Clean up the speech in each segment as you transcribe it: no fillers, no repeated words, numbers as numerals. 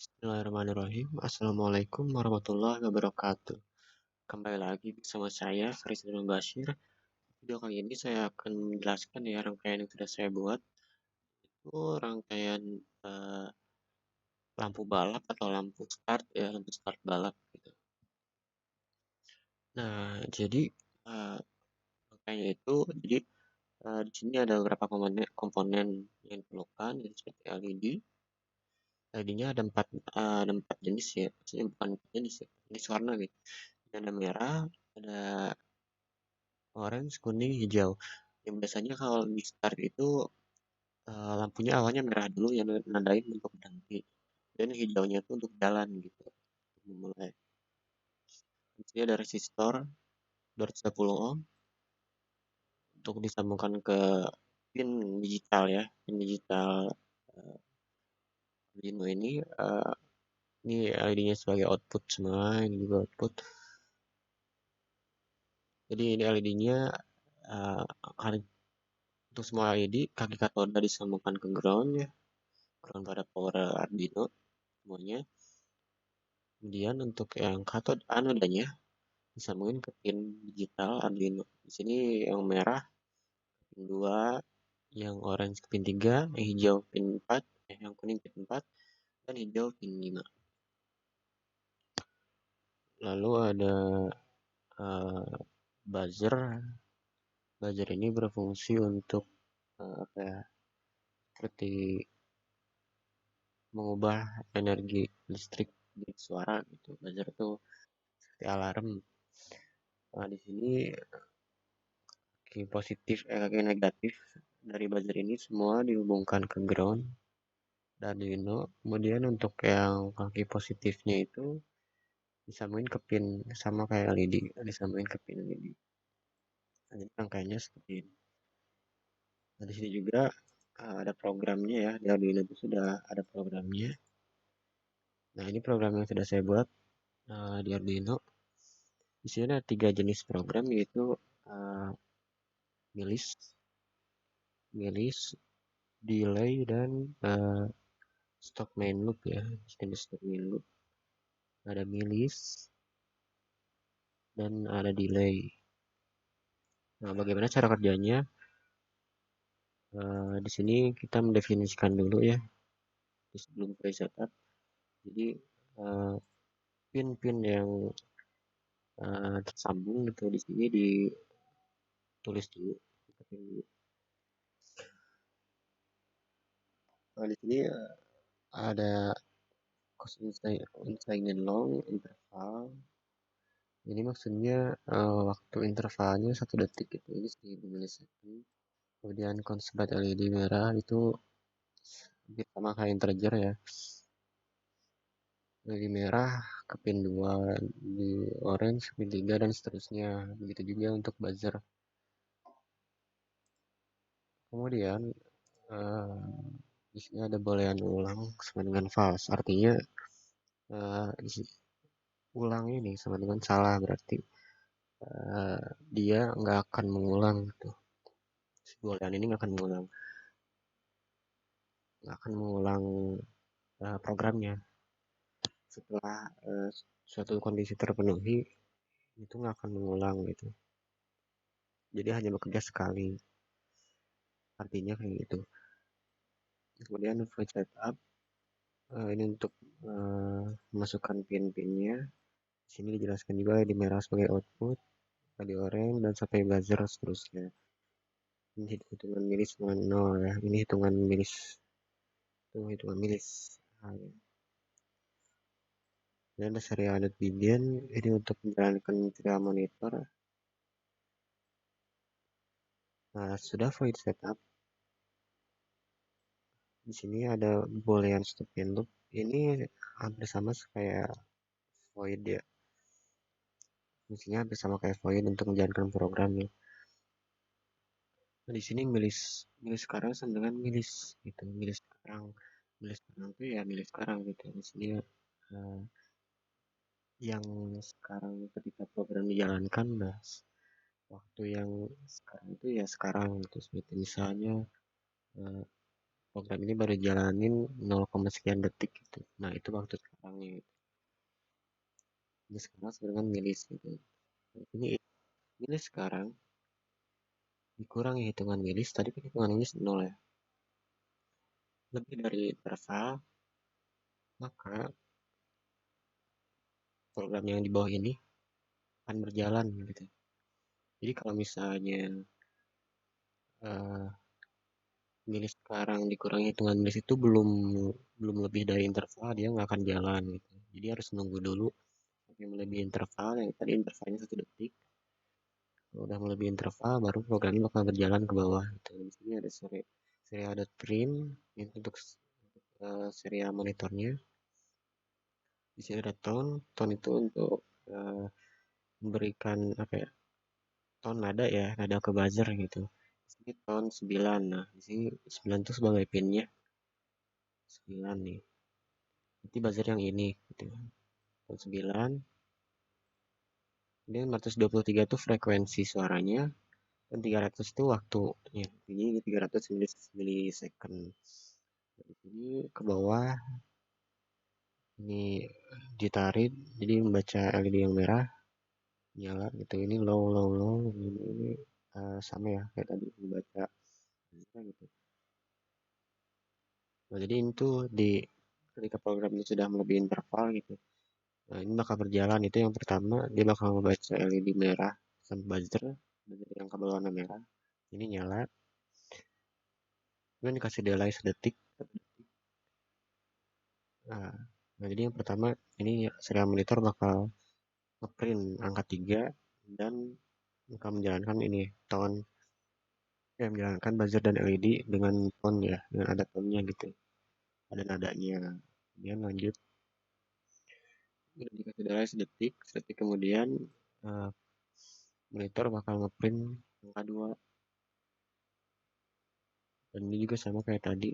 Bismillahirrahmanirrahim. Assalamualaikum warahmatullahi wabarakatuh. Kembali lagi bersama saya, Faris Bashir. Video kali ini saya akan menjelaskan ya rangkaian yang sudah saya buat. Itu rangkaian eh, lampu balap atau lampu start balap gitu. Nah, jadi rangkaiannya itu, di sini ada beberapa komponen yang diperlukan, jadi seperti LED. LED-nya ada empat jenis ya, maksudnya bukan empat jenis ya, jenis warna gitu. Ada merah, ada orange, kuning, hijau. Yang biasanya kalau di start itu lampunya awalnya merah dulu yang nandain untuk berhenti. Dan hijaunya itu untuk jalan gitu. Memulai. Di sini ada resistor 230 ohm untuk disambungkan ke pin digital ya. Pin digital Arduino ini LED-nya sebagai output semua, ini juga output. Jadi ini LED-nya untuk semua LED kaki katoda disambungkan ke ground ya. Ground pada power Arduino semuanya. Kemudian untuk yang anodanya disambungin ke pin digital Arduino. Di sini yang merah pin 2, yang orange ke pin 3, yang hijau pin 4, yang kuning pin 4, dan hijau pin 5. Lalu ada uh, buzzer. Buzzer ini berfungsi untuk apa ya? Seperti mengubah energi listrik jadi suara gitu. Buzzer itu seperti alarm. Nah, di sini kaki negatif dari buzzer ini semua dihubungkan ke ground dan Arduino. Kemudian untuk yang kaki positifnya itu disambungin ke pin sama kayak LED, disambungin ke pin LED. Nah, jadi rangkaiannya seperti ini. Nah, di sini juga ada programnya ya, di Arduino itu sudah ada programnya. Nah, ini program yang sudah saya buat di Arduino. Di sini ada 3 jenis program, yaitu uh, milis, delay, dan stop main loop ya. Jenis stop main loop. Ada milis dan ada delay. Nah, bagaimana cara kerjanya? Di sini kita mendefinisikan dulu ya sebelum setup. Jadi pin-pin yang tersambung gitu di sini ditulis dulu. Nah, di sini ada cost and long interval. Ini maksudnya waktu intervalnya 1 detik gitu. Ini 1000 milisecond. Kemudian konslet LED merah itu hampir sama kayak integer ya. Dari merah ke pin 2, di orange pin 3, dan seterusnya. Begitu juga untuk buzzer. Kemudian di sini ada boolean ulang sama dengan false. Artinya ulang ini sama dengan salah, berarti dia nggak akan mengulang gitu. Si boolean ini nggak akan mengulang programnya. Setelah suatu kondisi terpenuhi, itu nggak akan mengulang gitu. Jadi hanya bekerja sekali. Artinya kayak gitu. Kemudian void setup ini untuk memasukkan pin-pinnya. Di sini dijelaskan juga di merah sebagai output, di orange, dan sampai buzzer seterusnya. Ini hitungan milis dengan 0 ya. Ini hitungan milis. Itu hitungan milis. Nah, ya. Dan ada serial begin ini untuk menjalankan serial monitor. Nah, sudah void setup. Di sini ada boolean stop and loop. Ini hampir sama kayak void ya. Fungsinya hampir sama kayak void untuk menjalankan programnya. Nah, di sini milis sekarang sama dengan milis gitu. Milis sekarang itu ya milis sekarang gitu. Di sini yang sekarang ketika program dijalankan, nah waktu yang sekarang itu ya sekarang gitu. Seperti misalnya program ini baru jalanin 0, sekian detik gitu. Nah, itu waktu sekarangnya. Ini sekarang sedangkan milis gitu. Nah, ini sekarang dikurangi hitungan milis, tadi kan hitungan milis 0 ya. Lebih dari interval, maka program yang di bawah ini akan berjalan gitu. Jadi kalau misalnya uh, milis sekarang dikurangi hitungan milis itu belum lebih dari interval, dia nggak akan jalan gitu. Jadi harus nunggu dulu sampai melebihi interval, yang tadi intervalnya 1 detik. Kalau udah melebihi interval, baru programnya bakal berjalan ke bawah gitu. Di sini ada serial.print ini untuk serial monitornya. Di sini ada tone itu untuk memberikan apa ya, tone nada ke buzzer gitu. Di sini tone 9. Nah, di sini 9 itu sebagai pinnya 9 nih. Nanti buzzer yang ini gitu. Tone 9. Kemudian 423 itu frekuensi suaranya dan 300 itu waktunya. Ini 300 milisecond. Di sini ke bawah ini ditarik jadi membaca LED yang merah nyala gitu. Ini low low low ini sama ya kayak tadi membaca gitu. Nah, jadi itu ketika program ini sudah melebihi interval gitu. Nah, ini bakal berjalan. Itu yang pertama, dia bakal membaca LED merah sampai buzzer yang kabel warna merah. Ini nyala. Kemudian dikasih delay sedetik. Nah, jadi yang pertama, ini serial monitor bakal ngeprint angka 3 dan bakal menjalankan ini tone, ya menjalankan buzzer dan LED dengan tone ya, dengan ada tone-nya gitu, ada nadanya. Kemudian lanjut, udah dikasih delay sedetik kemudian uh, monitor bakal ngeprint angka 2. Dan ini juga sama kayak tadi,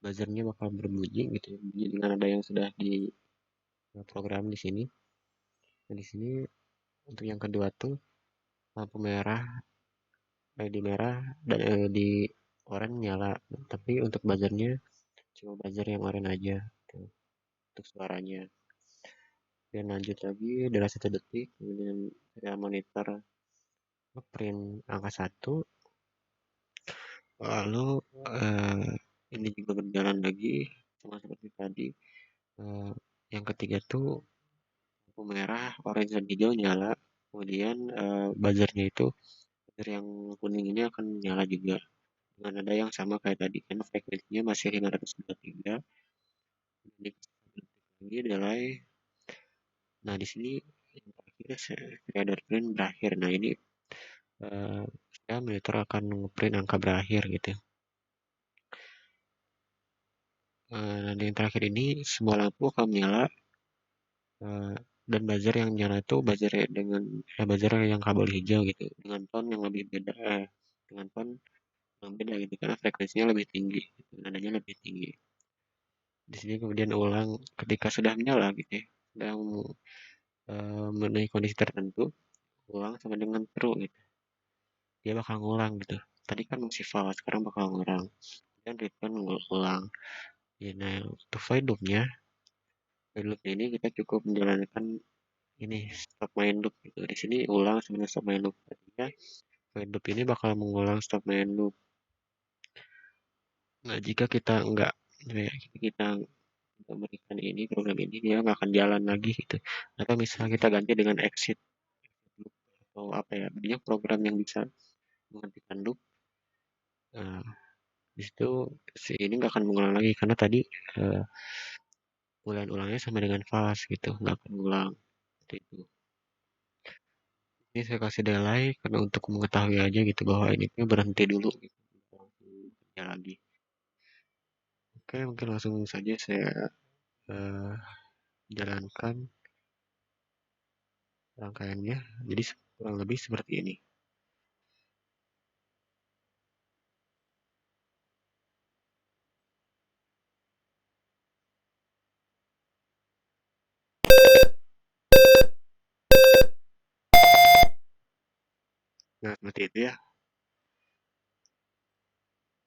buzzernya bakal berbunyi gitu ya, bunyi dengan nada yang sudah di program di sini. Nah, di sini untuk yang kedua tuh lampu merah, LED merah dan LED oranye nyala. Tapi untuk buzzernya cuma buzzer yang oranye aja gitu, untuk suaranya. Dan lanjut lagi dalam 1 detik, kemudian saya monitor print angka 1. Lalu ini juga berjalan lagi sama seperti tadi. Yang ketiga tuh lampu merah, orange dan hijau nyala. Kemudian buzzernya itu buzzer yang kuning ini akan nyala juga dengan nada yang sama kayak tadi, kan frekuensinya masih 523. Ini delay. Nah, di sini yang terakhir shader print berakhir. Nah, ini saya monitor akan ngeprint angka berakhir gitu. Nah, yang terakhir ini semua lampu akan menyala dan buzzer yang nyala itu buzzer yang kabel hijau gitu dengan tone yang lebih beda, dengan tone yang beda gitu karena frekuensinya lebih tinggi, gitu, nadanya lebih tinggi. Di sini kemudian ulang ketika sudah menyala gitu ya, sudah memenuhi kondisi tertentu, ulang sama dengan true gitu. Dia bakal ngulang gitu. Tadi kan masih false, sekarang bakal ngulang. Dan return ulang. Ya, nah, untuk void loop-nya ini kita cukup menjalankan ini stop main loop gitu. Di sini ulang sama stop main loop. Artinya void loop ini bakal mengulang stop main loop. Nah, jika kita kita memberikan ini program ini, dia nggak akan jalan lagi gitu. Atau misalnya kita ganti dengan exit loop atau apa ya, banyak program yang bisa menghentikan loop. Nah, di situ si ini nggak akan mengulang lagi karena tadi ulangnya sama dengan fast gitu, nggak akan ulang seperti itu. Ini saya kasih delay karena untuk mengetahui aja gitu bahwa ini berhenti dulu gitu, kerja lagi. Oke, mungkin langsung saja saya jalankan rangkaiannya. Jadi kurang lebih seperti ini. Nah, seperti itu ya.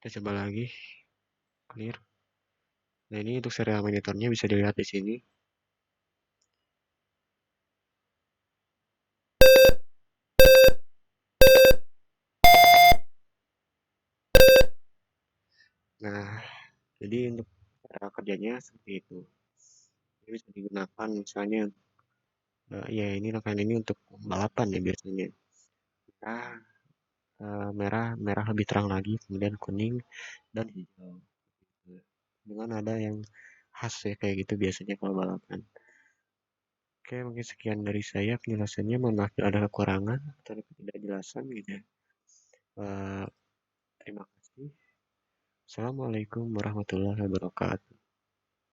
Kita coba lagi. Clear. Nah, ini untuk serial monitornya bisa dilihat di sini. Nah, jadi untuk cara kerjanya seperti itu. Ini bisa digunakan misalnya, ya ini rangkaian ini untuk balapan ya biasanya. Merah, merah, merah lebih terang lagi, kemudian kuning dan hijau. Dengan ada yang khas ya kayak gitu biasanya kalau balapan. Oke, mungkin sekian dari saya penjelasannya. Mohon maaf bila ada kekurangan atau ketidakjelasan gitu ya. Terima kasih. Assalamualaikum warahmatullahi wabarakatuh.